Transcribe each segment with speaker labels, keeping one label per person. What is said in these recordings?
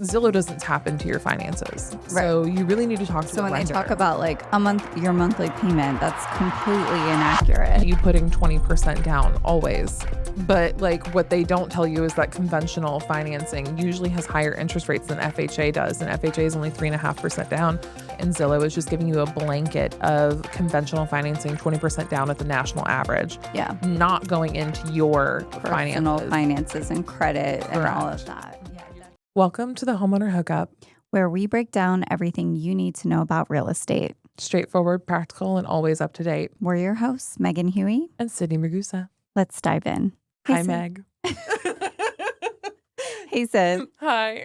Speaker 1: Zillow doesn't tap into your finances.
Speaker 2: Right.
Speaker 1: So you really need to talk to
Speaker 2: So
Speaker 1: the
Speaker 2: when
Speaker 1: lender.
Speaker 2: they talk about like your monthly payment, that's completely inaccurate.
Speaker 1: You putting 20% down always. But like what they don't tell you is that conventional financing usually has higher interest rates than FHA does. And FHA is only 3.5% down. And Zillow is just giving you a blanket of conventional financing, 20% down at the national average.
Speaker 2: Yeah.
Speaker 1: Not going into your
Speaker 2: Personal
Speaker 1: finances
Speaker 2: and credit and all
Speaker 1: Correct.
Speaker 2: of that.
Speaker 1: Welcome to the Homeowner Hookup.
Speaker 2: Where we break down everything you need to know about real estate.
Speaker 1: Straightforward, practical, and always up to date.
Speaker 2: We're your hosts, Megan Huey.
Speaker 1: And Sydney Ragusa.
Speaker 2: Let's dive in.
Speaker 1: Hi,
Speaker 2: Sid.
Speaker 1: Meg.
Speaker 2: Hey, Sid.
Speaker 1: Hi.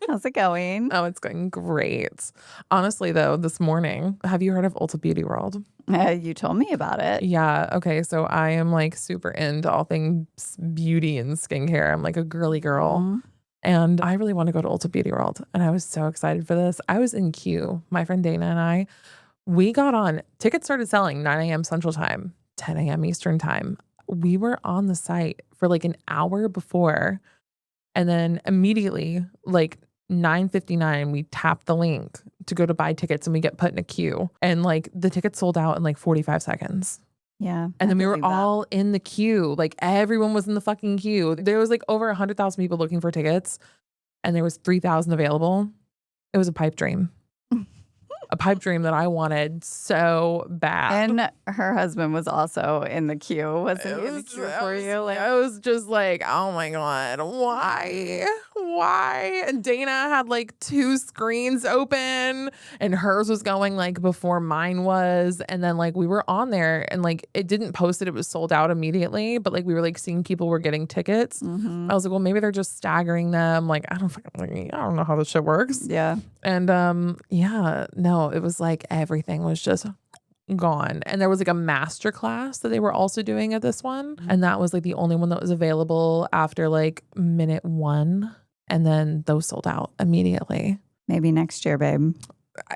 Speaker 2: How's it going?
Speaker 1: Oh, it's going great. Honestly, though, this morning, have you heard of Ulta Beauty World?
Speaker 2: You told me about it.
Speaker 1: Yeah. Okay. So I am like super into all things beauty and skincare. I'm like a girly girl.
Speaker 2: Mhm.
Speaker 1: And I really want to go to Ulta Beauty World. And I was so excited for this. I was in queue. My friend Dana and we got on. Tickets started selling 9 a.m. Central Time, 10 a.m. Eastern Time. We were on the site for like an hour before. And then immediately, like 9:59, we tap the link to go to buy tickets and we get put in a queue. And like the tickets sold out in like 45 seconds.
Speaker 2: Yeah.
Speaker 1: And then we were
Speaker 2: believe that.
Speaker 1: all in the queue. Like everyone was in the fucking queue. There was like over 100,000 people looking for tickets and there was 3,000 available. It was a pipe dream. A pipe dream that I wanted so bad.
Speaker 2: And her husband was also in the queue. Wasn't he in the queue for you? Like,
Speaker 1: I was just like, oh my God, why? Why? And Dana had like 2 screens open and hers was going like before mine was. And then like we were on there and like it didn't post it was sold out immediately. But like we were like seeing people were getting tickets.
Speaker 2: mhm.
Speaker 1: I was like, well, maybe they're just staggering them. Like, I don't know how this shit works.
Speaker 2: Yeah.
Speaker 1: And yeah, no, it was like everything was just gone. And there was like a master class that they were also doing at this one. And that was like the only one that was available after like minute 1. And then those sold out immediately.
Speaker 2: Maybe next year, babe.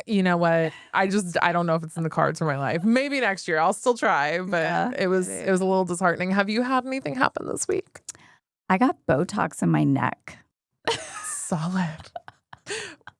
Speaker 1: You know what? I don't know if it's in the cards for my life. Maybe next year. I'll still try, but
Speaker 2: Yeah,
Speaker 1: it was a little disheartening. Have you had anything happen this week?
Speaker 2: I got Botox in my neck.
Speaker 1: Solid.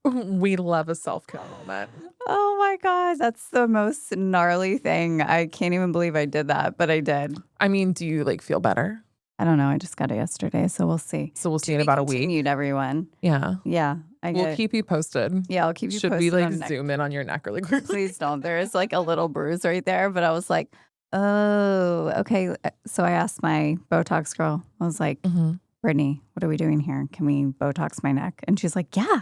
Speaker 1: We love a self-care moment.
Speaker 2: Oh my God. That's the most gnarly thing. I can't even believe I did that, but I did.
Speaker 1: I mean, do you like feel better?
Speaker 2: I don't know. I just got it yesterday, so we'll see.
Speaker 1: So we'll see in about a week.
Speaker 2: Continued, everyone.
Speaker 1: Yeah.
Speaker 2: Yeah.
Speaker 1: We'll keep you posted.
Speaker 2: Yeah, I'll keep you
Speaker 1: Should
Speaker 2: posted.
Speaker 1: we like
Speaker 2: on next-
Speaker 1: zoom in on your neck really quickly?
Speaker 2: Please don't. There is like a little bruise right there, but I was like, oh, okay. So I asked my Botox girl, I was like,
Speaker 1: Mhm.
Speaker 2: Brittany, what are we doing here? Can we Botox my neck? And she's like, yeah,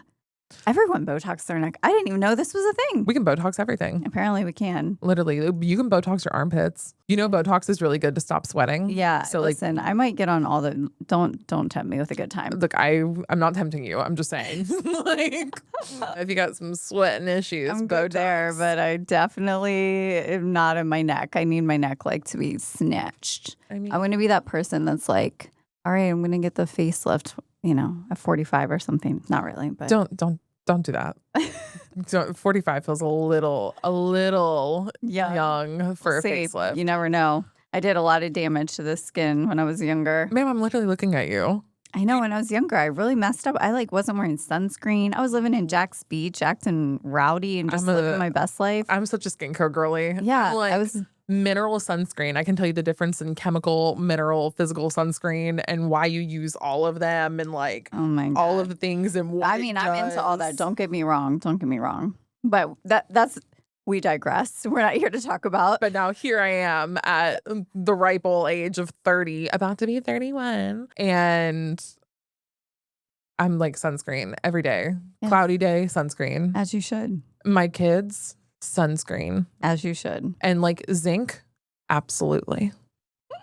Speaker 2: everyone Botox their neck. I didn't even know this was a thing.
Speaker 1: We can Botox everything.
Speaker 2: Apparently we can.
Speaker 1: Literally, you can Botox your armpits. You know, Botox is really good to stop sweating.
Speaker 2: Yeah.
Speaker 1: So
Speaker 2: listen, I might get on all the, don't tempt me with a good time.
Speaker 1: look, I'm not tempting you. I'm just saying, like, if you got some sweating issues,
Speaker 2: I'm good there,
Speaker 1: Botox.
Speaker 2: but I definitely am not in my neck. I need my neck like to be snatched.
Speaker 1: I mean,
Speaker 2: I'm going to be that person that's like, all right, I'm going to get the facelift, at 45 or something. Not really, but
Speaker 1: don't do that. 45 feels a little young for a
Speaker 2: See,
Speaker 1: facelift.
Speaker 2: You never know. I did a lot of damage to the skin when I was younger.
Speaker 1: Ma'am, I'm literally looking at you.
Speaker 2: I know when I was younger, I really messed up. I wasn't wearing sunscreen. I was living in Jack's Beach, acting rowdy and just living my best life.
Speaker 1: I'm such a skincare girly.
Speaker 2: Yeah,
Speaker 1: Like,
Speaker 2: I was.
Speaker 1: mineral sunscreen. I can tell you the difference in chemical, mineral, physical sunscreen and why you use all of them and like
Speaker 2: Oh my God.
Speaker 1: all of the things and what
Speaker 2: I mean, I'm into all that. Don't get me wrong. But that's we digress. We're not here to talk about.
Speaker 1: But now here I am at the ripe old age of 30, about to be 31. And I'm like sunscreen every day.
Speaker 2: Yes.
Speaker 1: Cloudy day, sunscreen.
Speaker 2: As you should.
Speaker 1: My kids, sunscreen.
Speaker 2: As you should.
Speaker 1: And like zinc, absolutely.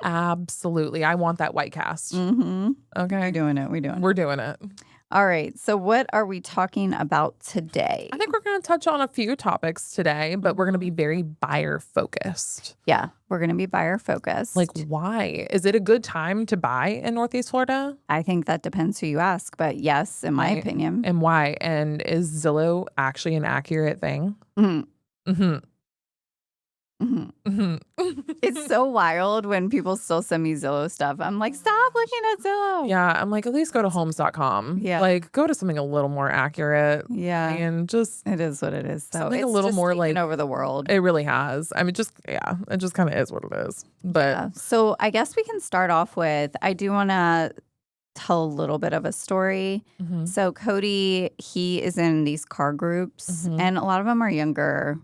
Speaker 1: Absolutely. I want that white cast.
Speaker 2: Mm-hmm.
Speaker 1: Okay.
Speaker 2: We're doing it.
Speaker 1: We're doing it.
Speaker 2: All right. So what are we talking about today?
Speaker 1: I think we're going to touch on a few topics today, but we're going to be very buyer focused.
Speaker 2: Yeah, we're going to be buyer focused.
Speaker 1: Like, why? Is it a good time to buy in Northeast Florida?
Speaker 2: I think that depends who you ask, but yes, in my
Speaker 1: Right.
Speaker 2: opinion.
Speaker 1: And why? And is Zillow actually an accurate thing?
Speaker 2: Mhm.
Speaker 1: Mm-hmm.
Speaker 2: Mhm.
Speaker 1: Mhm.
Speaker 2: It's so wild when people still send me Zillow stuff. I'm like, "Stop looking at Zillow."
Speaker 1: Yeah, I'm like, at least go to homes.com.
Speaker 2: Yeah.
Speaker 1: Like, go to something a little more accurate
Speaker 2: Yeah.
Speaker 1: and just
Speaker 2: It is what it is, though.
Speaker 1: something a
Speaker 2: It's
Speaker 1: little
Speaker 2: just
Speaker 1: more
Speaker 2: taken
Speaker 1: like
Speaker 2: over the world.
Speaker 1: it really has. I mean, just yeah, it just kind of is what it is. But
Speaker 2: So I guess we can start off with, I do wanna tell a little bit of a story.
Speaker 1: mhm,
Speaker 2: So Cody, he is in these car groups,
Speaker 1: mhm.
Speaker 2: and a lot of them are younger,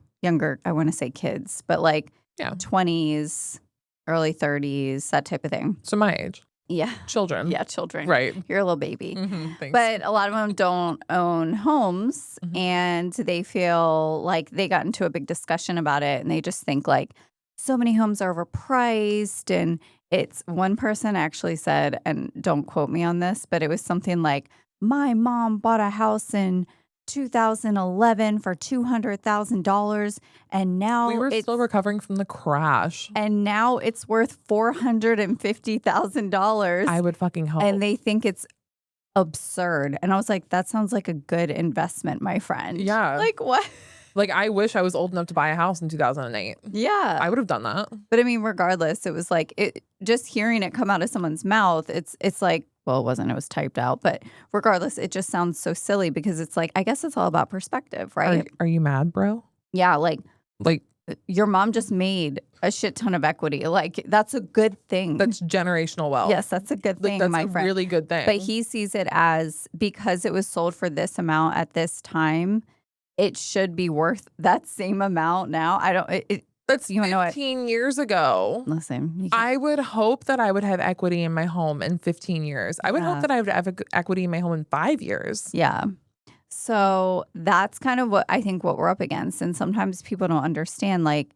Speaker 2: I wanna say kids, but like
Speaker 1: Yeah.
Speaker 2: 20s, early 30s, that type of thing.
Speaker 1: So my age,
Speaker 2: Yeah.
Speaker 1: children,
Speaker 2: Yeah, children.
Speaker 1: right?
Speaker 2: You're a little baby.
Speaker 1: Thanks.
Speaker 2: But a lot of them don't own homes,
Speaker 1: Mhm.
Speaker 2: and they feel like they got into a big discussion about it, and they just think like so many homes are overpriced. And it's one person actually said, and don't quote me on this, but it was something like, my mom bought a house in 2011 for $200,000, and
Speaker 1: We
Speaker 2: now
Speaker 1: were
Speaker 2: it's
Speaker 1: still recovering from the crash.
Speaker 2: worth $450,000.
Speaker 1: I would fucking hope.
Speaker 2: And they think it's absurd. And I was like, that sounds like a good investment, my friend.
Speaker 1: Yeah.
Speaker 2: Like, what?
Speaker 1: Like, I wish I was old enough to buy a house in 2008.
Speaker 2: Yeah.
Speaker 1: I would have done that.
Speaker 2: But I mean, regardless, it was like, it just hearing it come out of someone's mouth, it's like, well, it wasn't, it was typed out. But regardless, it just sounds so silly because it's like, I guess it's all about perspective, right?
Speaker 1: Are you mad, bro?
Speaker 2: Yeah. Like,
Speaker 1: Like,
Speaker 2: your mom just made a shit ton of equity. Like, that's a good thing.
Speaker 1: that's generational wealth.
Speaker 2: Yes, that's a good
Speaker 1: Like,
Speaker 2: thing,
Speaker 1: that's
Speaker 2: my
Speaker 1: a
Speaker 2: friend.
Speaker 1: really good thing.
Speaker 2: But he sees it as, because it was sold for this amount at this time, it should be worth that same amount now. I don't,
Speaker 1: That's
Speaker 2: you know what?
Speaker 1: 15 years ago.
Speaker 2: Listen, you can't-
Speaker 1: I would hope that I would have equity in my home in 15 years. I would
Speaker 2: Yeah.
Speaker 1: hope that I would have equity in my home in 5 years.
Speaker 2: yeah. So that's kind of what I think what we're up against. And sometimes people don't understand, like,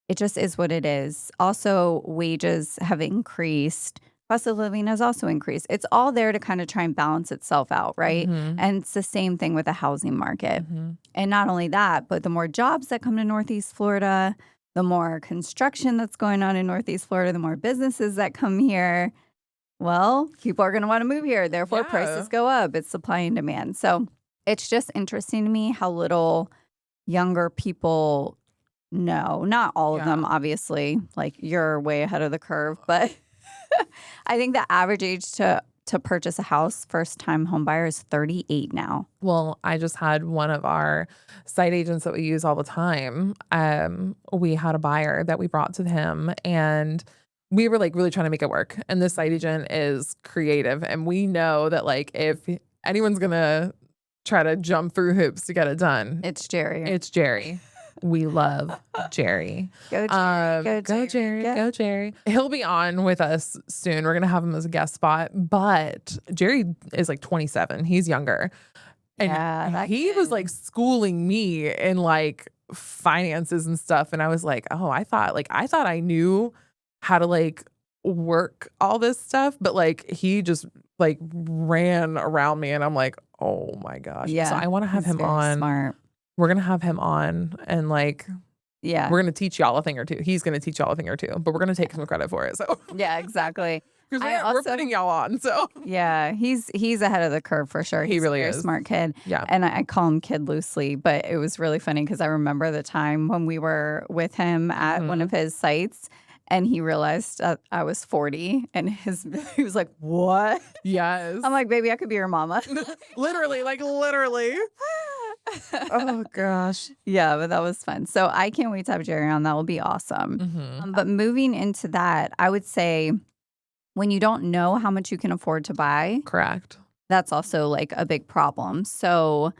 Speaker 2: it just is what it is. Also, wages have increased. Cost of living has also increased. It's all there to kind of try and balance itself out, right?
Speaker 1: Mhm.
Speaker 2: And it's the same thing with the housing market.
Speaker 1: Mhm.
Speaker 2: And not only that, but the more jobs that come to Northeast Florida, the more construction that's going on in Northeast Florida, the more businesses that come here. Well, people are going to want to move here. Therefore,
Speaker 1: Yeah.
Speaker 2: prices go up. It's supply and demand. So it's just interesting to me how little younger people know. Not all of them,
Speaker 1: Yeah.
Speaker 2: obviously. Like, you're way ahead of the curve. But I think the average age to purchase a house, first-time home buyer, is 38 now.
Speaker 1: Well, I just had one of our site agents that we use all the time. We had a buyer that we brought to him, and we were like really trying to make it work. And this site agent is creative, and we know that like if anyone's gonna try to jump through hoops to get it done,
Speaker 2: It's Jerry.
Speaker 1: it's Jerry. We love Jerry.
Speaker 2: Go Jerry.
Speaker 1: Go Jerry. Go Jerry. He'll be on with us soon. We're gonna have him as a guest spot. But Jerry is like 27. He's younger. And
Speaker 2: Yeah, that
Speaker 1: he was
Speaker 2: kid.
Speaker 1: like schooling me in like finances and stuff. And I was like, oh, I thought I knew how to like work all this stuff, but like he just like ran around me and I'm like, oh my gosh.
Speaker 2: Yeah,
Speaker 1: So I want to have
Speaker 2: he's
Speaker 1: him
Speaker 2: very
Speaker 1: on.
Speaker 2: Smart.
Speaker 1: We're gonna have him on and like
Speaker 2: Yeah.
Speaker 1: we're gonna teach y'all a thing or two. He's gonna teach y'all a thing or two, but we're gonna take some credit for it. So
Speaker 2: Yeah, exactly.
Speaker 1: because
Speaker 2: I
Speaker 1: we're
Speaker 2: also-
Speaker 1: putting y'all on. So
Speaker 2: Yeah, he's ahead of the curve for sure.
Speaker 1: He
Speaker 2: He's
Speaker 1: really
Speaker 2: a very
Speaker 1: is.
Speaker 2: smart kid.
Speaker 1: yeah.
Speaker 2: And I call him kid loosely, but it was really funny because I remember the time when we were with him at one of his sites, and he realized that I was 40, and he was like, "What?"
Speaker 1: Yes.
Speaker 2: I'm like, "Baby, I could be your mama."
Speaker 1: literally. Oh gosh.
Speaker 2: Yeah, but that was fun. So I can't wait to have Jerry on. That will be awesome.
Speaker 1: Mhm.
Speaker 2: But moving into that, I would say when you don't know how much you can afford to buy,
Speaker 1: Correct.
Speaker 2: that's also like a big problem. So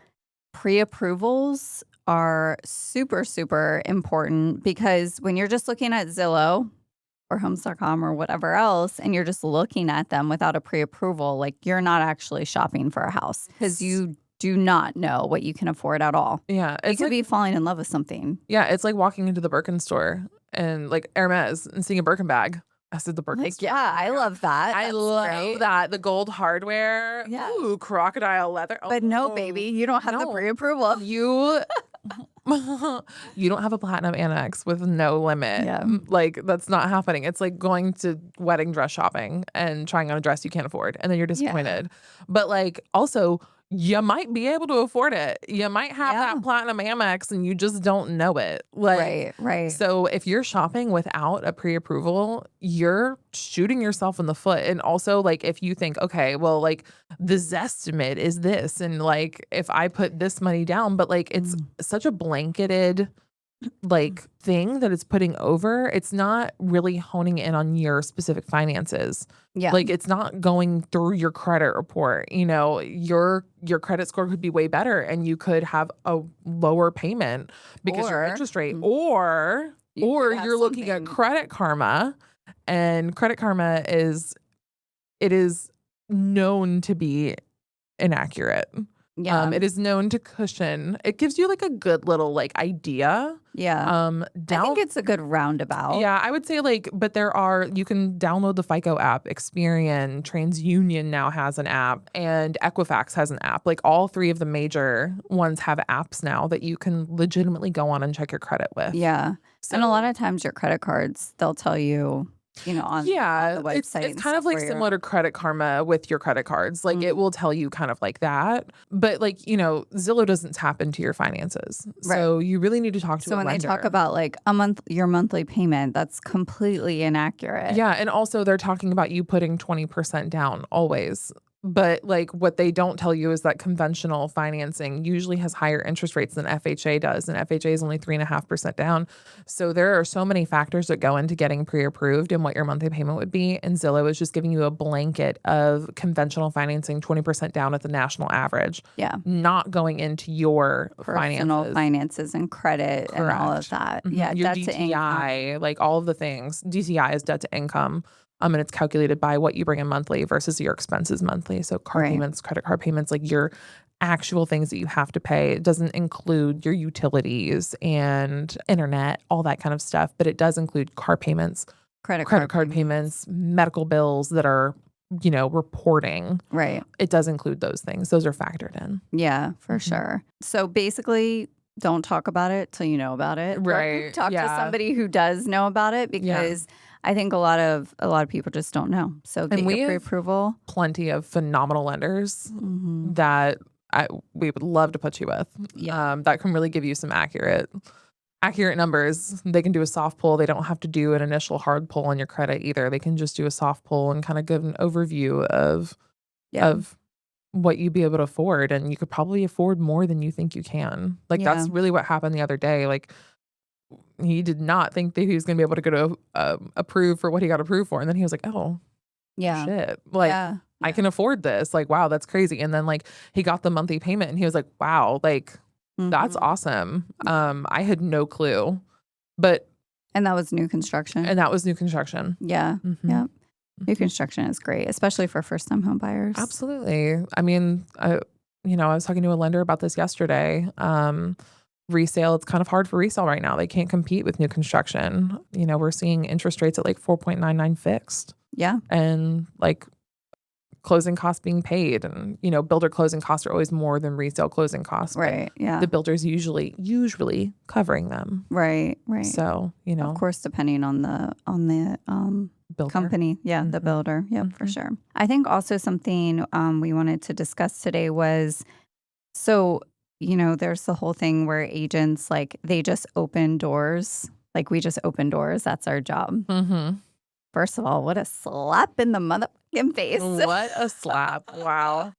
Speaker 2: pre-approvals are super, super important, because when you're just looking at Zillow or homes.com or whatever else, and you're just looking at them without a pre-approval, like, you're not actually shopping for a house because you do not know what you can afford at all.
Speaker 1: Yeah.
Speaker 2: You
Speaker 1: It's
Speaker 2: could
Speaker 1: like,
Speaker 2: be falling in love with something.
Speaker 1: yeah, it's like walking into the Birkin store and like Hermes and seeing a Birkin bag. I said the Birkin
Speaker 2: Like,
Speaker 1: store.
Speaker 2: yeah, I love that.
Speaker 1: I
Speaker 2: That's
Speaker 1: love
Speaker 2: great.
Speaker 1: that. The gold hardware.
Speaker 2: Yeah.
Speaker 1: Ooh, crocodile leather.
Speaker 2: But no,
Speaker 1: Oh,
Speaker 2: baby, you don't have the
Speaker 1: no.
Speaker 2: pre-approval.
Speaker 1: You you don't have a platinum annex with no limit.
Speaker 2: Yeah.
Speaker 1: Like, that's not happening. It's like going to wedding dress shopping and trying on a dress you can't afford, and then you're disappointed. But like, also, you might be able to afford it. You might have
Speaker 2: Yeah.
Speaker 1: that platinum Amex and you just don't know it. Like,
Speaker 2: Right, right.
Speaker 1: so if you're shopping without a pre-approval, you're shooting yourself in the foot. And also, like, if you think, okay, well, like the Zestimate is this, and like if I put this money down, but like it's
Speaker 2: Mm.
Speaker 1: such a blanketed like thing that it's putting over, it's not really honing in on your specific finances.
Speaker 2: Yeah.
Speaker 1: Like it's not going through your credit report. You know, your credit score could be way better and you could have a lower payment because your
Speaker 2: Or
Speaker 1: interest rate
Speaker 2: mm,
Speaker 1: or
Speaker 2: you
Speaker 1: or
Speaker 2: could have
Speaker 1: you're looking at
Speaker 2: something.
Speaker 1: Credit Karma, and Credit Karma is known to be inaccurate.
Speaker 2: Yeah.
Speaker 1: It is known to cushion. It gives you like a good little like idea.
Speaker 2: Yeah. I think
Speaker 1: Down
Speaker 2: it's a good roundabout.
Speaker 1: Yeah, I would say like, but you can download the FICO app. Experian, TransUnion now has an app, and Equifax has an app. Like all three of the major ones have apps now that you can legitimately go on and check your credit with.
Speaker 2: Yeah. And a
Speaker 1: So
Speaker 2: lot of times your credit cards, they'll tell you, on the
Speaker 1: yeah,
Speaker 2: website
Speaker 1: it's
Speaker 2: and
Speaker 1: kind
Speaker 2: stuff
Speaker 1: of like
Speaker 2: where you're
Speaker 1: similar to Credit Karma with your credit cards. Like it
Speaker 2: mm,
Speaker 1: will tell you kind of like that. But like, Zillow doesn't tap into your finances.
Speaker 2: right.
Speaker 1: So you really need to talk to
Speaker 2: So
Speaker 1: a
Speaker 2: when they talk
Speaker 1: lender.
Speaker 2: about like your monthly payment, that's completely inaccurate.
Speaker 1: Yeah, and also they're talking about you putting 20% down always. But like what they don't tell you is that conventional financing usually has higher interest rates than FHA does, and FHA is only 3.5% down. So there are so many factors that go into getting pre-approved and what your monthly payment would be. And Zillow is just giving you a blanket of conventional financing 20% down at the national average,
Speaker 2: Yeah.
Speaker 1: not going into your
Speaker 2: Personal
Speaker 1: finances.
Speaker 2: finances and credit and all of
Speaker 1: Correct.
Speaker 2: that. Yeah.
Speaker 1: Your
Speaker 2: Debt to income.
Speaker 1: DTI, like all of the things. DTI is debt to income. And it's calculated by what you bring in monthly versus your expenses monthly. So car
Speaker 2: Right.
Speaker 1: payments, credit card payments, like your actual things that you have to pay. It doesn't include your utilities and internet, all that kind of stuff, but it does include car payments,
Speaker 2: Credit
Speaker 1: credit
Speaker 2: card
Speaker 1: card
Speaker 2: payments.
Speaker 1: payments, medical bills that are, reporting.
Speaker 2: Right.
Speaker 1: It does include those things. Those are factored in.
Speaker 2: Yeah, for
Speaker 1: Mhm.
Speaker 2: sure. So basically, don't talk about it till you know about it. Or
Speaker 1: Right.
Speaker 2: talk to
Speaker 1: Yeah.
Speaker 2: somebody who does know about it,
Speaker 1: Yeah.
Speaker 2: because I think a lot of people just don't know. So get
Speaker 1: And we
Speaker 2: your
Speaker 1: have
Speaker 2: pre-approval.
Speaker 1: plenty of phenomenal lenders
Speaker 2: Hmm.
Speaker 1: that we would love to put you with,
Speaker 2: Yeah.
Speaker 1: that can really give you some accurate numbers. They can do a soft pull. They don't have to do an initial hard pull on your credit either. They can just do a soft pull and kind of give an overview
Speaker 2: Yeah.
Speaker 1: of what you'd be able to afford, and you could probably afford more than you think you can. Like
Speaker 2: Yeah.
Speaker 1: that's really what happened the other day. Like he did not think that he was going to be able to go to approve for what he got approved for, and then he was like, "Oh
Speaker 2: Yeah.
Speaker 1: shit! Like
Speaker 2: Yeah.
Speaker 1: I
Speaker 2: Yeah.
Speaker 1: can afford this. Like wow, that's crazy." And then like he got the monthly payment, and he was like, "Wow, like that's
Speaker 2: Mhm.
Speaker 1: awesome." I had no clue, but
Speaker 2: And that was new construction.
Speaker 1: and that was new construction.
Speaker 2: Yeah.
Speaker 1: Mhm.
Speaker 2: Yeah. New construction is great, especially for first-time home buyers.
Speaker 1: Absolutely. I mean, I was talking to a lender about this yesterday. Resale, it's kind of hard for resale right now. They can't compete with new construction. We're seeing interest rates at like 4.99 fixed,
Speaker 2: Yeah.
Speaker 1: and like closing costs being paid, and builder closing costs are always more than resale closing costs, but
Speaker 2: Right. Yeah.
Speaker 1: the builder's usually covering them.
Speaker 2: Right. Right.
Speaker 1: So,
Speaker 2: Of course, depending on the
Speaker 1: builder.
Speaker 2: company. Yeah, the
Speaker 1: Mhm.
Speaker 2: builder. Yep, for
Speaker 1: Mhm.
Speaker 2: sure. I think also something we wanted to discuss today was, so, there's the whole thing where agents, like, they just open doors. Like, we just open doors. That's our job.
Speaker 1: Mhm.
Speaker 2: First of all, what a slap in the motherfucking face.
Speaker 1: What a slap. Wow.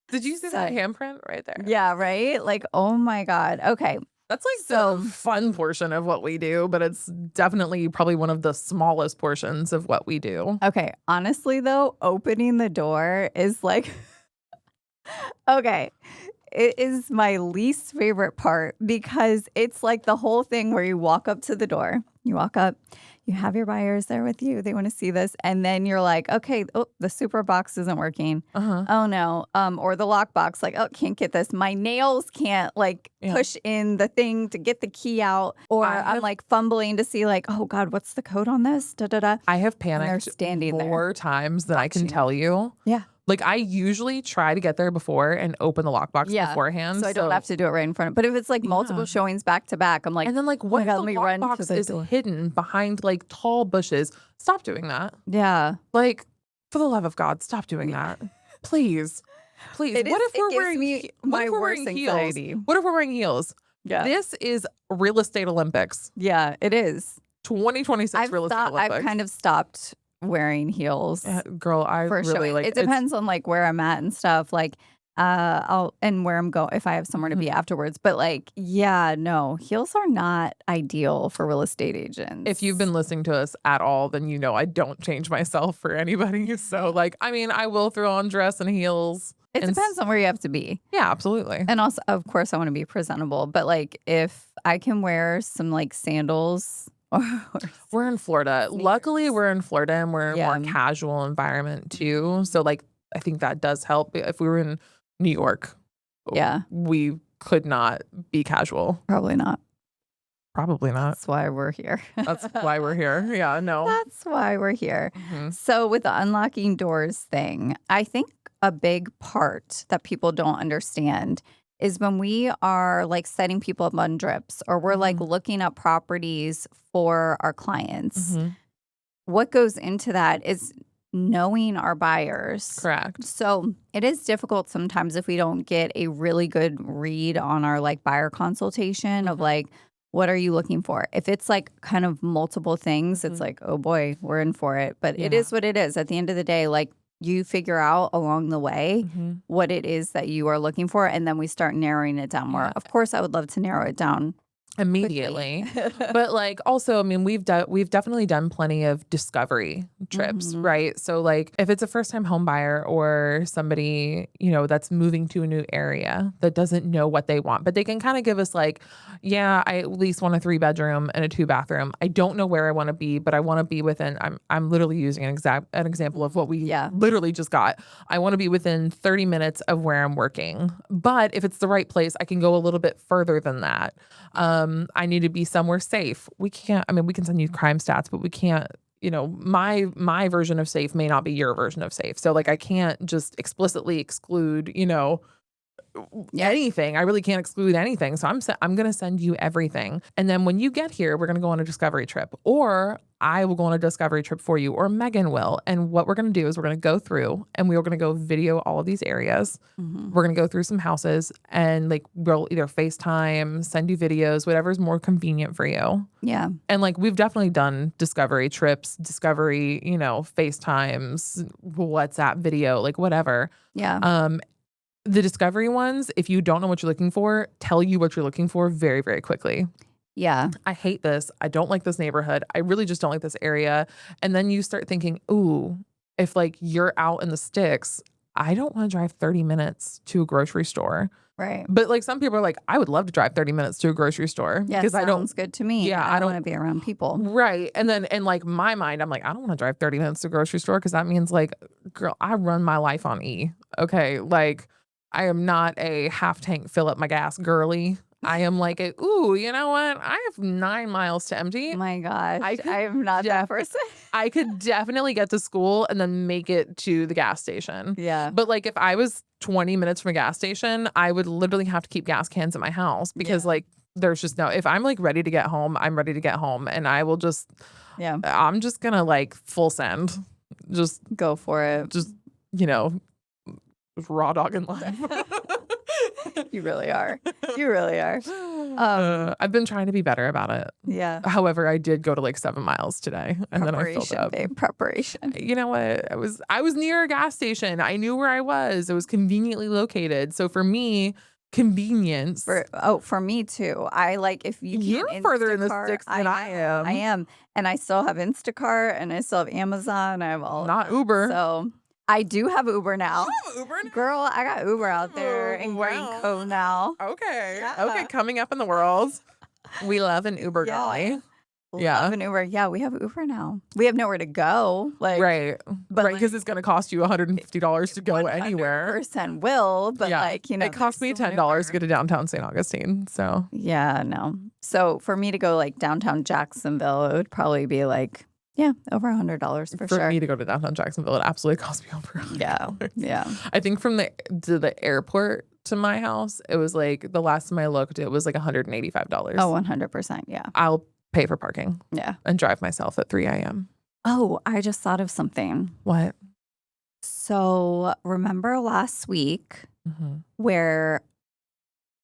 Speaker 1: Did you see that
Speaker 2: So,
Speaker 1: handprint right there?
Speaker 2: yeah, right? Like, oh my God. Okay.
Speaker 1: That's like
Speaker 2: So,
Speaker 1: the fun portion of what we do, but it's definitely probably one of the smallest portions of what we do.
Speaker 2: okay. Honestly, though, opening the door is like, okay. It is my least favorite part, because it's like the whole thing where you walk up to the door, you walk up, you have your buyers there with you. They want to see this. And then you're like, okay, oh, the super box isn't working.
Speaker 1: Uh-huh.
Speaker 2: Oh no. Or the lock box, like, oh, can't get this. My nails can't like
Speaker 1: Yeah.
Speaker 2: push in the thing to get the key out. Or I'm like fumbling to see like, oh God, what's the code on this? Da da da.
Speaker 1: I have
Speaker 2: And they're
Speaker 1: panicked
Speaker 2: standing there
Speaker 1: more times than I can
Speaker 2: watching.
Speaker 1: tell you.
Speaker 2: Yeah.
Speaker 1: Like I usually try to get there before and open the lockbox
Speaker 2: Yeah.
Speaker 1: beforehand.
Speaker 2: So I don't have to do it right in front of. But if it's like multiple
Speaker 1: Yeah.
Speaker 2: showings back to back, I'm like,
Speaker 1: And then like
Speaker 2: oh
Speaker 1: what
Speaker 2: my
Speaker 1: if
Speaker 2: God,
Speaker 1: the
Speaker 2: let me run to
Speaker 1: lockbox
Speaker 2: the
Speaker 1: is
Speaker 2: door.
Speaker 1: hidden behind like tall bushes? Stop doing that.
Speaker 2: Yeah.
Speaker 1: Like for the love of God, stop doing that. Please. Please,
Speaker 2: It is
Speaker 1: what if
Speaker 2: it
Speaker 1: we're
Speaker 2: gives
Speaker 1: wearing
Speaker 2: me
Speaker 1: what
Speaker 2: my
Speaker 1: if we're
Speaker 2: worst
Speaker 1: wearing heels?
Speaker 2: anxiety.
Speaker 1: What if we're wearing heels?
Speaker 2: Yeah.
Speaker 1: This is real estate Olympics.
Speaker 2: Yeah, it is.
Speaker 1: 2026 real estate
Speaker 2: I've
Speaker 1: Olympics.
Speaker 2: kind of stopped wearing heels
Speaker 1: Girl, I
Speaker 2: for sure.
Speaker 1: really like
Speaker 2: It
Speaker 1: it's
Speaker 2: depends on, like, where I'm at and stuff, like, I'll and where I'm going if I have somewhere to be
Speaker 1: Mhm.
Speaker 2: afterwards, but, like, yeah, no, heels are not ideal for real estate
Speaker 1: If you've
Speaker 2: agents.
Speaker 1: been listening to us at all, then you know I don't change myself for anybody. So, like, I mean, I will throw on dress and heels
Speaker 2: It
Speaker 1: and
Speaker 2: depends on where you have to be.
Speaker 1: yeah, absolutely.
Speaker 2: And also, of course, I wanna be presentable, but, like, if I can wear some, like, sandals or
Speaker 1: We're in Florida. Luckily,
Speaker 2: sneakers.
Speaker 1: we're in Florida and we're in a more
Speaker 2: Yeah.
Speaker 1: casual environment too.
Speaker 2: Mhm.
Speaker 1: So, like, I think that does help. If we were in New York,
Speaker 2: Yeah,
Speaker 1: we could not be casual.
Speaker 2: probably not.
Speaker 1: Probably not.
Speaker 2: That's why we're here.
Speaker 1: That's why we're here. Yeah, no.
Speaker 2: That's why we're here.
Speaker 1: Mhm.
Speaker 2: So, with the unlocking doors thing, I think a big part that people don't understand is when we are like setting people up on drips or we're like
Speaker 1: Mhm.
Speaker 2: looking up properties for our clients,
Speaker 1: Mhm.
Speaker 2: what goes into that is knowing our buyers.
Speaker 1: Correct.
Speaker 2: So it is difficult sometimes if we don't get a really good read on our like buyer consultation of
Speaker 1: Mhm.
Speaker 2: like, what are you looking for? If it's like kind of multiple things, it's
Speaker 1: Mhm.
Speaker 2: like, oh boy, we're in for it. But it
Speaker 1: Yeah.
Speaker 2: is what it is. At the end of the day, like you figure out along the way
Speaker 1: Mhm.
Speaker 2: what it is that you are looking for. And then we start narrowing it down more.
Speaker 1: Yeah.
Speaker 2: Of course, I would love to narrow it down quickly.
Speaker 1: Immediately. But, like, also, I mean, we've definitely done plenty of discovery trips,
Speaker 2: Mhm.
Speaker 1: right? So, like, if it's a first-time home buyer or somebody, that's moving to a new area that doesn't know what they want, but they can kinda give us, like, "Yeah, I at least want a 3-bedroom and a 2-bathroom. I don't know where I wanna be, but I wanna be within." I'm literally using an example of what we
Speaker 2: Yeah.
Speaker 1: literally just got. I wanna be within 30 minutes of where I'm working, but if it's the right place, I can go a little bit further than that. I need to be somewhere safe. We can send you crime stats, but we can't, my version of safe may not be your version of safe. So like I can't just explicitly exclude,
Speaker 2: Yeah.
Speaker 1: anything. I really can't exclude anything. So I'm going to send you everything. And then when you get here, we're going to go on a discovery trip or I will go on a discovery trip for you or Megan will. And what we're going to do is we're going to go through and we are going to go video all of these areas.
Speaker 2: Mhm.
Speaker 1: We're going to go through some houses and like we'll either FaceTime, send you videos, whatever's more convenient for you.
Speaker 2: Yeah.
Speaker 1: And like we've definitely done discovery trips, discovery, FaceTimes, WhatsApp video, like whatever.
Speaker 2: Yeah.
Speaker 1: The discovery ones, if you don't know what you're looking for, tell you what you're looking for very, very quickly.
Speaker 2: Yeah.
Speaker 1: I hate this. I don't like this neighborhood. I really just don't like this area. And then you start thinking, ooh, if like you're out in the sticks, I don't want to drive 30 minutes to a grocery store.
Speaker 2: Right.
Speaker 1: But like some people are like, I would love to drive 30 minutes to a grocery store
Speaker 2: Yeah,
Speaker 1: because I don't.
Speaker 2: sounds good to me.
Speaker 1: Yeah,
Speaker 2: I
Speaker 1: I don't
Speaker 2: want to be around people.
Speaker 1: Right. And then in like my mind, I'm like, I don't want to drive 30 minutes to a grocery store because that means like, girl, I run my life on E. Okay. Like I am not a half tank fill up my gas girly. I am like ooh, you know what? I have 9 miles to empty.
Speaker 2: My gosh,
Speaker 1: I could
Speaker 2: I am not that person.
Speaker 1: I could definitely get to school and then make it to the gas station.
Speaker 2: Yeah.
Speaker 1: But like if I was 20 minutes from a gas station, I would literally have to keep gas cans at my house because
Speaker 2: Yeah.
Speaker 1: like there's just no, if I'm like ready to get home, I'm ready to get home and I will just,
Speaker 2: Yeah.
Speaker 1: I'm just gonna like full send, just,
Speaker 2: Go for it.
Speaker 1: just, you know, raw dog in life.
Speaker 2: You really are. You really are.
Speaker 1: I've been trying to be better about it.
Speaker 2: Yeah.
Speaker 1: However, I did go to like 7 miles today and then I filled
Speaker 2: Preparation,
Speaker 1: up.
Speaker 2: babe. Preparation.
Speaker 1: You know what? I was near a gas station. I knew where I was. It was conveniently located. So for me, convenience.
Speaker 2: For me too. I like if you
Speaker 1: You're
Speaker 2: can't
Speaker 1: further in the
Speaker 2: Instacart,
Speaker 1: sticks than I am.
Speaker 2: I am. And I still have Instacart and I still have Amazon. I have all of
Speaker 1: Not
Speaker 2: them.
Speaker 1: Uber.
Speaker 2: So I do have Uber now.
Speaker 1: Uber now?
Speaker 2: Girl, I got Uber out there in Green
Speaker 1: wow.
Speaker 2: Cove now.
Speaker 1: Okay.
Speaker 2: Yeah.
Speaker 1: Okay. Coming up in the world. We love an Uber
Speaker 2: Yeah.
Speaker 1: guy. Yeah.
Speaker 2: Love an Uber. Yeah, we have Uber now. We have nowhere to go. Like
Speaker 1: Right.
Speaker 2: but
Speaker 1: Right. Because it's going to cost you $150 to go
Speaker 2: 100%
Speaker 1: anywhere.
Speaker 2: will, but like,
Speaker 1: it cost me
Speaker 2: there's still an
Speaker 1: $10 to
Speaker 2: Uber.
Speaker 1: get to downtown St. Augustine. So
Speaker 2: Yeah, no. So for me to go like downtown Jacksonville, it would probably be like, yeah, over $100 for sure.
Speaker 1: me to go to downtown Jacksonville, it absolutely cost me over $100.
Speaker 2: Yeah. Yeah.
Speaker 1: I think from the airport to my house, it was like the last time I looked, it was like $185.
Speaker 2: Oh, 100%. Yeah.
Speaker 1: I'll pay for parking
Speaker 2: Yeah.
Speaker 1: and drive myself at 3 a.m.
Speaker 2: Oh, I just thought of something.
Speaker 1: What?
Speaker 2: So remember last week
Speaker 1: Mhm.
Speaker 2: where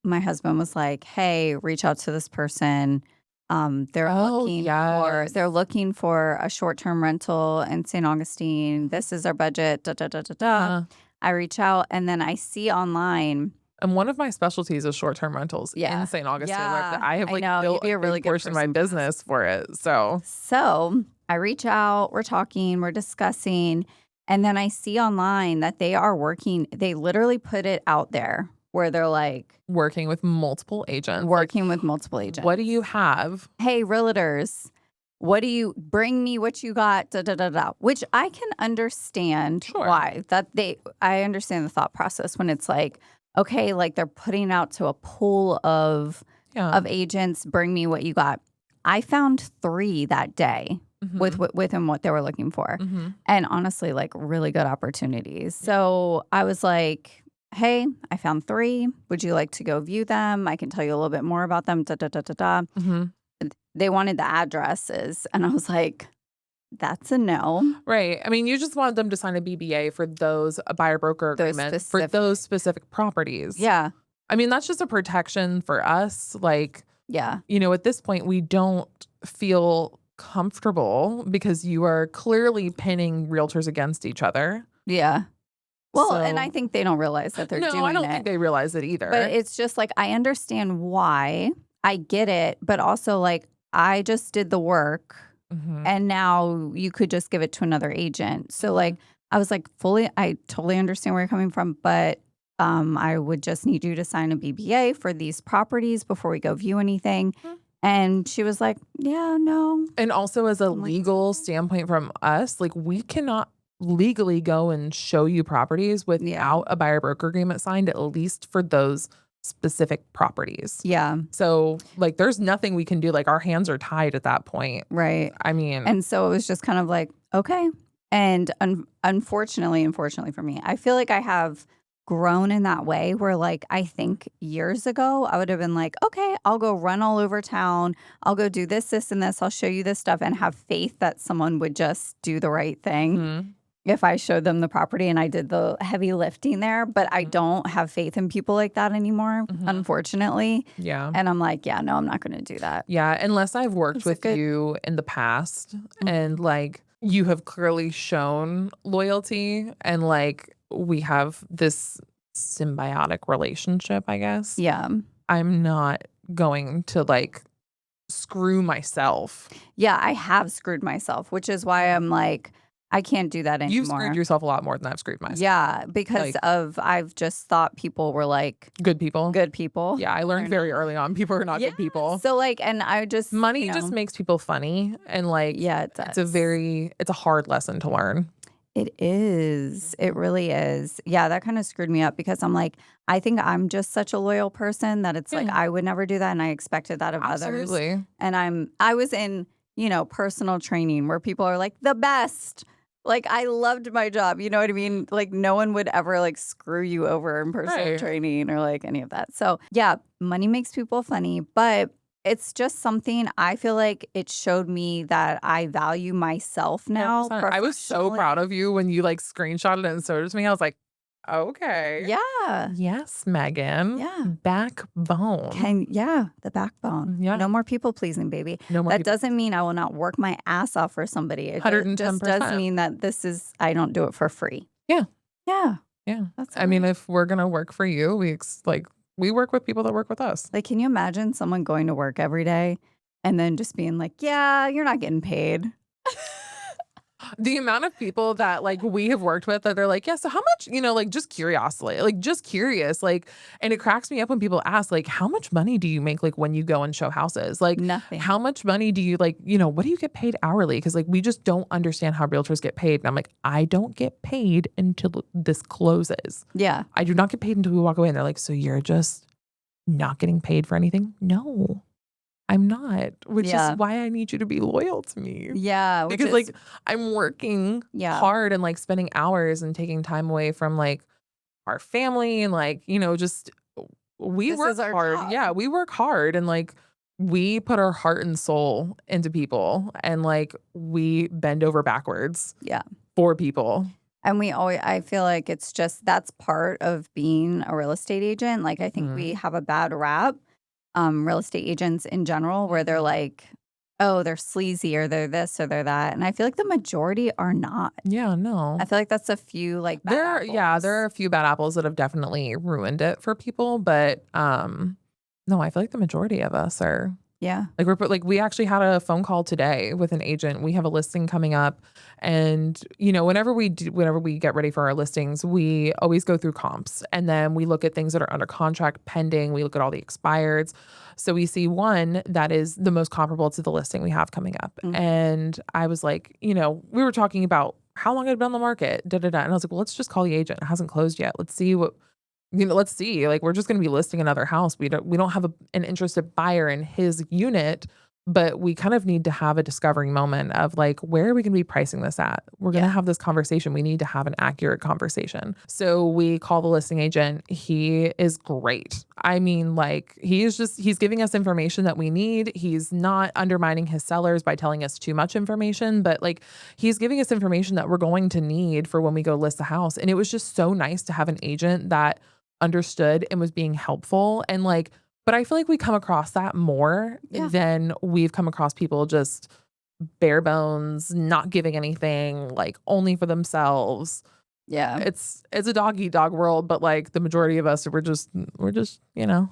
Speaker 2: my husband was like, "Hey, reach out to this person. They're
Speaker 1: Oh,
Speaker 2: looking for
Speaker 1: yes.
Speaker 2: they're looking for a short-term rental in St. Augustine. This is our budget. Da da da da da."
Speaker 1: Uh,
Speaker 2: I reach out and then I see online.
Speaker 1: and one of my specialties is short-term rentals in
Speaker 2: Yeah,
Speaker 1: St. Augustine. Like,
Speaker 2: yeah,
Speaker 1: I have,
Speaker 2: I
Speaker 1: like,
Speaker 2: know you'd
Speaker 1: built
Speaker 2: be
Speaker 1: a
Speaker 2: a really
Speaker 1: big
Speaker 2: good
Speaker 1: portion of my
Speaker 2: person to ask.
Speaker 1: business for it, so
Speaker 2: So I reach out. We're talking. We're discussing, and then I see online that they are working. They literally put it out there where they're like
Speaker 1: working with multiple agents, like,
Speaker 2: working with multiple
Speaker 1: what do
Speaker 2: agents.
Speaker 1: you have?
Speaker 2: Hey, realtors, what do you bring me what you got? Da, da, da, da. Which I can understand
Speaker 1: Sure.
Speaker 2: why I understand the thought process when it's like, okay, like they're putting out to a pool
Speaker 1: Yeah.
Speaker 2: of agents, bring me what you got. I found 3 that day
Speaker 1: Mhm.
Speaker 2: within what they were looking for.
Speaker 1: Mhm.
Speaker 2: And honestly, like really good opportunities. So I was like, hey, I found 3. Would you like to go view them? I can tell you a little bit more about them. Da, da, da, da, da.
Speaker 1: Mhm.
Speaker 2: They wanted the addresses. And I was like, that's a no.
Speaker 1: Right. I mean, you just want them to sign a BBA for those a buyer broker
Speaker 2: Those
Speaker 1: agreement for those
Speaker 2: specific.
Speaker 1: specific properties.
Speaker 2: Yeah.
Speaker 1: I mean, that's just a protection for us. Like,
Speaker 2: Yeah.
Speaker 1: at this point, we don't feel comfortable because you are clearly pinning realtors against each other.
Speaker 2: Yeah. Well, and I
Speaker 1: So,
Speaker 2: think they don't realize that they're
Speaker 1: no, I
Speaker 2: doing
Speaker 1: don't think
Speaker 2: it.
Speaker 1: they realize it
Speaker 2: But
Speaker 1: either.
Speaker 2: it's just like I understand why. I get it, but also like I just did the work
Speaker 1: Mhm.
Speaker 2: and now you could just give it to another agent. So like
Speaker 1: Mhm.
Speaker 2: I was like I totally understand where you're coming from, but I would just need you to sign a BBA for these properties before we go view anything.
Speaker 1: Mhm.
Speaker 2: And she was like, "Yeah, no."
Speaker 1: And also as a
Speaker 2: I'm like,
Speaker 1: legal
Speaker 2: "Okay."
Speaker 1: standpoint from us, like, we cannot legally go and show you properties
Speaker 2: Yeah.
Speaker 1: without a buyer broker agreement signed, at least for those specific properties.
Speaker 2: Yeah,
Speaker 1: So, like, there's nothing we can do, like, our hands are tied at that point.
Speaker 2: right.
Speaker 1: I mean,
Speaker 2: And so it was just kind of like, okay. And unfortunately for me, I feel like I have grown in that way where, like, I think years ago, I would have been like, okay, I'll go run all over town. I'll go do this, this, and this. I'll show you this stuff and have faith that someone would just do the right thing
Speaker 1: mhm,
Speaker 2: if I showed them the property and I did the heavy lifting there. But I
Speaker 1: mhm,
Speaker 2: don't have faith in people like that anymore,
Speaker 1: mhm.
Speaker 2: unfortunately.
Speaker 1: Yeah.
Speaker 2: And I'm like, yeah, no, I'm not going to do that.
Speaker 1: Yeah, unless I've worked
Speaker 2: It's a
Speaker 1: with
Speaker 2: good.
Speaker 1: you in the past and,
Speaker 2: Mhm.
Speaker 1: like, you have clearly shown loyalty and, like, we have this symbiotic relationship, I guess.
Speaker 2: Yeah.
Speaker 1: I'm not going to, like, screw myself.
Speaker 2: Yeah, I have screwed myself, which is why I'm like, I can't do that
Speaker 1: You've screwed
Speaker 2: anymore.
Speaker 1: yourself a lot more than I've screwed myself.
Speaker 2: Yeah, because
Speaker 1: Like,
Speaker 2: of I've just thought people were like
Speaker 1: good people.
Speaker 2: good people.
Speaker 1: Yeah, I
Speaker 2: They're
Speaker 1: learned very
Speaker 2: not.
Speaker 1: early on people are not
Speaker 2: Yeah.
Speaker 1: good people.
Speaker 2: So like, and I just,
Speaker 1: Money just makes people funny and, like,
Speaker 2: yeah, it does.
Speaker 1: it's a hard lesson to learn.
Speaker 2: It is. It
Speaker 1: Mhm.
Speaker 2: really is. Yeah, that kind of screwed me up because I'm like, I think I'm just such a loyal person that it's like
Speaker 1: Yeah,
Speaker 2: I would never do that and I expected that of others.
Speaker 1: absolutely.
Speaker 2: And I was in, personal training where people are like the best. Like I loved my job, you know what I mean? Like no one would ever like screw you over in personal
Speaker 1: Right.
Speaker 2: training or like any of that. So, yeah, money makes people funny, but it's just something I feel like it showed me that I value myself now
Speaker 1: 100%. I was so proud
Speaker 2: professionally.
Speaker 1: of you when you, like, screenshotted it and showed it to me. I was like, "Okay.
Speaker 2: Yeah.
Speaker 1: Yes, Megan.
Speaker 2: Yeah.
Speaker 1: Backbone."
Speaker 2: Yeah, the backbone.
Speaker 1: Yeah.
Speaker 2: No more people pleasing, baby.
Speaker 1: No more
Speaker 2: That
Speaker 1: people
Speaker 2: doesn't mean I will not work my ass off for somebody. It just does
Speaker 1: 110%.
Speaker 2: mean that I don't do it for free.
Speaker 1: Yeah,
Speaker 2: Yeah,
Speaker 1: yeah.
Speaker 2: that's
Speaker 1: I mean,
Speaker 2: all.
Speaker 1: if we're gonna work for you, we work with people that work with us.
Speaker 2: Like, can you imagine someone going to work every day and then just being like, "Yeah, you're not getting paid."
Speaker 1: The amount of people that, like, we have worked with that they're like, "Yeah, so how much," like, just curiosity, like, just curious, like, and it cracks me up when people ask, like, "How much money do you make, like, when you go and show houses?" Like,
Speaker 2: Nothing.
Speaker 1: "How much money do you, like, what do you get paid hourly?" Because, like, we just don't understand how realtors get paid, and I'm like, "I don't get paid until this closes.
Speaker 2: Yeah.
Speaker 1: I do not get paid until we walk away," and they're like, "So you're just not getting paid for anything?" No, I'm not, which is
Speaker 2: Yeah.
Speaker 1: why I need you to be loyal to me.
Speaker 2: Yeah, which
Speaker 1: Because,
Speaker 2: is
Speaker 1: like, I'm working
Speaker 2: yeah.
Speaker 1: hard and, like, spending hours and taking time away from, like, our family and, like, just we
Speaker 2: This
Speaker 1: work
Speaker 2: is our
Speaker 1: hard.
Speaker 2: job.
Speaker 1: Yeah, we work hard and, like, we put our heart and soul into people and, like, we bend over backwards
Speaker 2: Yeah.
Speaker 1: for people.
Speaker 2: And I feel like it's just that's part of being a real estate agent. Like, I think we
Speaker 1: Mhm.
Speaker 2: have a bad rap, real estate agents in general, where they're
Speaker 1: Mhm.
Speaker 2: like, oh, they're sleazy or they're this or they're that. And I feel like the majority are not.
Speaker 1: Yeah,
Speaker 2: I
Speaker 1: no.
Speaker 2: feel like that's a few like bad
Speaker 1: There are
Speaker 2: apples.
Speaker 1: a few bad apples that have definitely ruined it for people, but, no, I feel like the majority of us are
Speaker 2: Yeah.
Speaker 1: like, we actually had a phone call today with an agent. We have a listing coming up, and, whenever we get ready for our listings, we always go through comps, and then we look at things that are under contract, pending, we look at all the expireds. So we see one that is the most comparable to the listing we have coming up,
Speaker 2: Mhm.
Speaker 1: and I was like, we were talking about how long it had been on the market, da, da, da, and I was like, "Well, let's just call the agent. It hasn't closed yet. Let's see, like, we're just gonna be listing another house. We don't have an interested buyer in his unit, but we kind of need to have a discovering moment of, like, where are we gonna be pricing this at? We're gonna
Speaker 2: Yeah.
Speaker 1: have this conversation. We need to have an accurate conversation." So we call the listing agent. He is great. I mean, like, he's giving us information that we need. He's not undermining his sellers by telling us too much information, but, like, he's giving us information that we're going to need for when we go list the house. And it was just so nice to have an agent that understood and was being helpful, and, like, but I feel like we come across that more
Speaker 2: Yeah.
Speaker 1: than we've come across people just bare bones, not giving anything, like, only for themselves.
Speaker 2: Yeah.
Speaker 1: It's a dog eat dog world, but, like, the majority of us, we're just out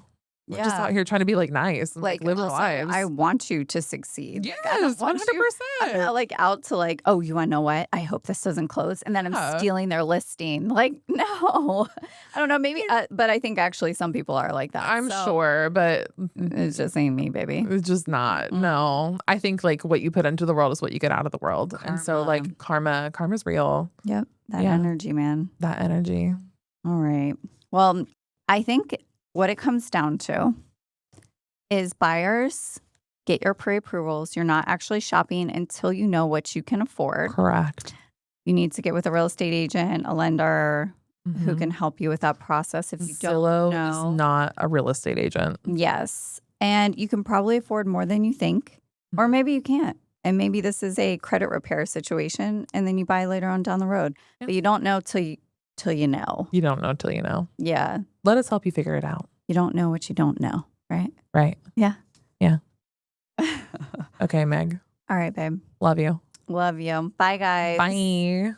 Speaker 2: Yeah.
Speaker 1: here trying to be, like, nice and, like,
Speaker 2: Like,
Speaker 1: live our
Speaker 2: also, I
Speaker 1: lives.
Speaker 2: want you to succeed. Like, I don't
Speaker 1: Yes,
Speaker 2: want you I'm not,
Speaker 1: 100%.
Speaker 2: like, out to, like, "Oh, you wanna know what? I hope this doesn't close," and then I'm
Speaker 1: Yeah.
Speaker 2: stealing their listing. Like, no. I don't know, maybe, but I think actually some people are like that,
Speaker 1: I'm
Speaker 2: so
Speaker 1: sure, but
Speaker 2: it's just ain't me, baby.
Speaker 1: it's just not.
Speaker 2: Mm-mm.
Speaker 1: No. I think, like, what you put into the world is what you get out of the world, and so,
Speaker 2: Karma.
Speaker 1: like, karma's real.
Speaker 2: Yep, that
Speaker 1: Yeah,
Speaker 2: energy, man.
Speaker 1: that energy.
Speaker 2: Alright. Well, I think what it comes down to is buyers, get your pre-approvals. You're not actually shopping until you know what you can afford.
Speaker 1: Correct.
Speaker 2: You need to get with a real estate agent, a lender who can
Speaker 1: Mhm.
Speaker 2: help you with that process if you don't
Speaker 1: Zillow is
Speaker 2: know.
Speaker 1: not a real estate agent.
Speaker 2: Yes. And you can probably afford more than you think, or maybe you can't. And maybe this is a credit repair situation and then you buy later on down the road.
Speaker 1: Yeah.
Speaker 2: But you don't know till you know.
Speaker 1: You don't know till you know.
Speaker 2: Yeah.
Speaker 1: Let us help you figure it out.
Speaker 2: You don't know what you don't know, right?
Speaker 1: Right.
Speaker 2: Yeah.
Speaker 1: Yeah. Okay, Meg.
Speaker 2: All right, babe.
Speaker 1: Love you.
Speaker 2: Love you. Bye, guys.
Speaker 1: Bye.